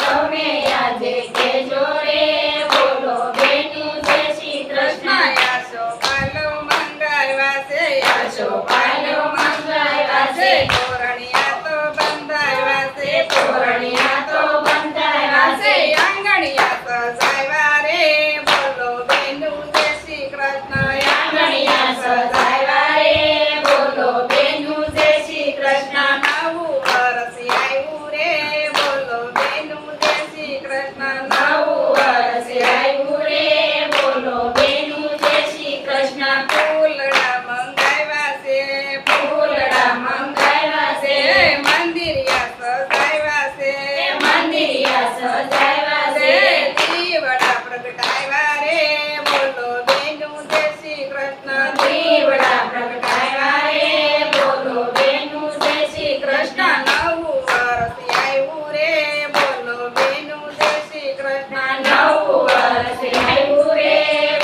સૌને આજે કહેજો રે બોલો બેનું જય શ્રી કૃષ્ણ આસો પાલો મંગાવ્યા છે આસો પાલો મંગાવ્યા છે તોરણિયા તો બંધાવ્યા છે તોરણિયા તો બંધાવ્યા છે આંગણિયા સજાવ્યા રે બોલો બેનું જય શ્રી કૃષ્ણ આંગણિયા સજાવ્યા રે બોલો બેનું જય શ્રી કૃષ્ણ નવું વર્ષ આવ્યું રે બોલો બેનું જય શ્રી કૃષ્ણ નવું વર્ષ આવ્યું રે બોલો બેનું જય શ્રી કૃષ્ણ ફૂલડા મંગાવ્યા છે ફૂલડા મંગાવ્યા છે મંદિરિયા સજાવ્યા છે મંદિરિયા સજાવ્યા છે દીવડા પ્રગટાવ્યા રે બોલો બેનું જય શ્રી કૃષ્ણ દીવડા પ્રગટાવ્યા રે બોલો બેનું જય શ્રી કૃષ્ણ નવું વર્ષ આવ્યું રે બોલો બેનું જય શ્રી કૃષ્ણ નવું વર્ષ આવ્યું રે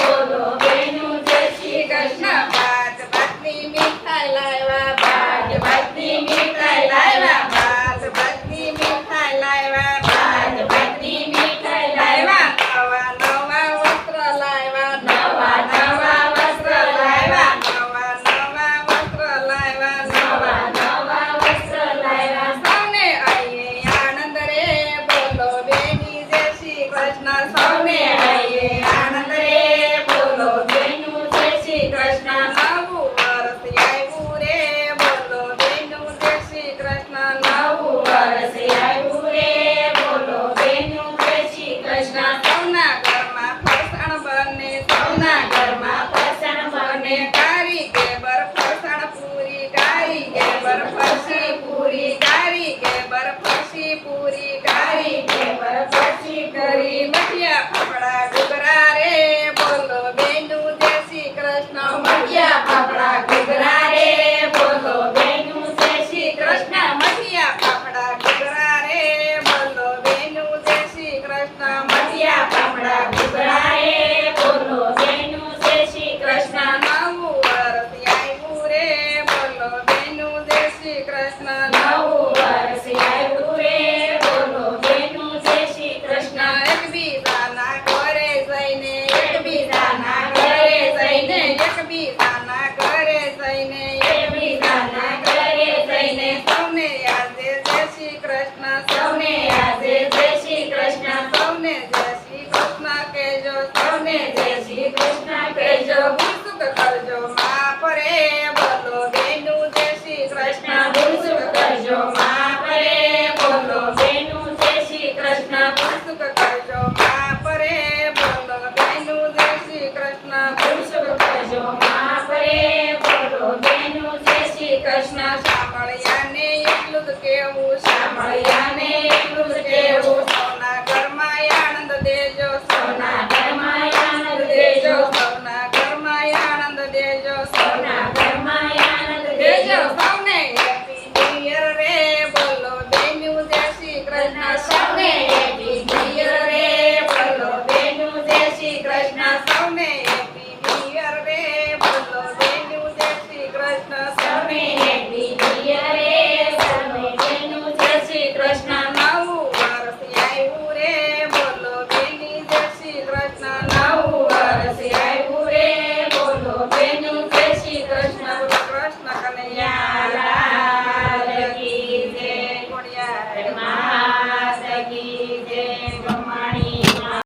બોલો બેનું જય શ્રી કૃષ્ણ પાંચ ભાતની મીઠાઈ લાવ્યા ભાત ભાતની મીઠાઈ લાવ્યા પાંચ ભાતની મીઠાઈ લાવ્યા ભાત ભાતની મીઠાઈ લાવ્યા નવા નવા વસ્ત્ર લાવ્યા નવા નવા વસ્ત્ર લાવ્યા નવા નવા વસ્ત્ર લાવ્યા નવા નવા વસ્ત્ર લાવ્યા સૌને આઈએ આનંદ રે બોલો બેની જય શ્રી કૃષ્ણ સૌને આઈએ આનંદ રે બોલો બેનું જય શ્રી કૃષ્ણ નવું વર્ષ આવ્યું રે બોલો બેનું જય શ્રી કૃષ્ણ નવું વર્ષ આવ્યું રે બોલો બેનું જય શ્રી કૃષ્ણ સૌના ઘરમાં ફરસાણ બને સૌના ઘરમાં પ્રસન્ન બને કારીગર ફરસાણ પૂરી કારીગર ફરસી પૂરી કારીગર ફરસી પૂરી તારી કેવર પછી કરી મઠિયા ફાફડા ઘૂઘરા રે બોલો બેનું જય શ્રી કૃષ્ણ મઠિયા ફાફડા ઘૂઘરા રે બોલો બેનું જય શ્રી કૃષ્ણ મઠિયા ફાફડા ઘૂઘરા રે બોલો બેનું જય શ્રી કૃષ્ણ મઠિયા ફાફડા ઘૂઘરા રે બોલો બેનું જય શ્રી કૃષ્ણ નવું વર્ષ આવ્યું રે બોલો બેનું જય શ્રી કૃષ્ણ નવું વર્ષ આવ્યું રે બોલો બેનું જય શ્રી કૃષ્ણ એકબીજાના ઘરે જઈને એકબીજાના ઘરે જઈને એકબીજાના ઘરે જઈને એકબીજાના ઘરે જઈને સૌને આજે જય શ્રી કૃષ્ણ સૌને આજે જય શ્રી કૃષ્ણ સૌને જય શ્રી કૃષ્ણ કહેજો સૌને જય શ્રી કૃષ્ણ કહેજો સુખ કરજો મા પરે બોલો બેનું જય શ્રી કૃષ્ણ કૃષ્ણ ભૂસુખ કરજો મા પરે બોલો બેનું જય શ્રી કૃષ્ણ સુખ કરજો મા પરે બોલો બેનું જય શ્રી કૃષ્ણ ભૂસુખ કરજો મા પરે બોલો બેનું જય શ્રી કૃષ્ણ સાંભળ્યાને એટલું જ કેવું સાંભળ્યાને એટલું જ કહેવું સૌના ઘરમાં આનંદ દેજો સૌના ઘરમાં આનંદ દેજો સૌના ઘરમાં આનંદ દેજો સૌના ઘરમાં આનંદ દેજો દેજો સૌને હેપી ન્યુ યર રે બોલો બેનું જય શ્રી કૃષ્ણ સૌને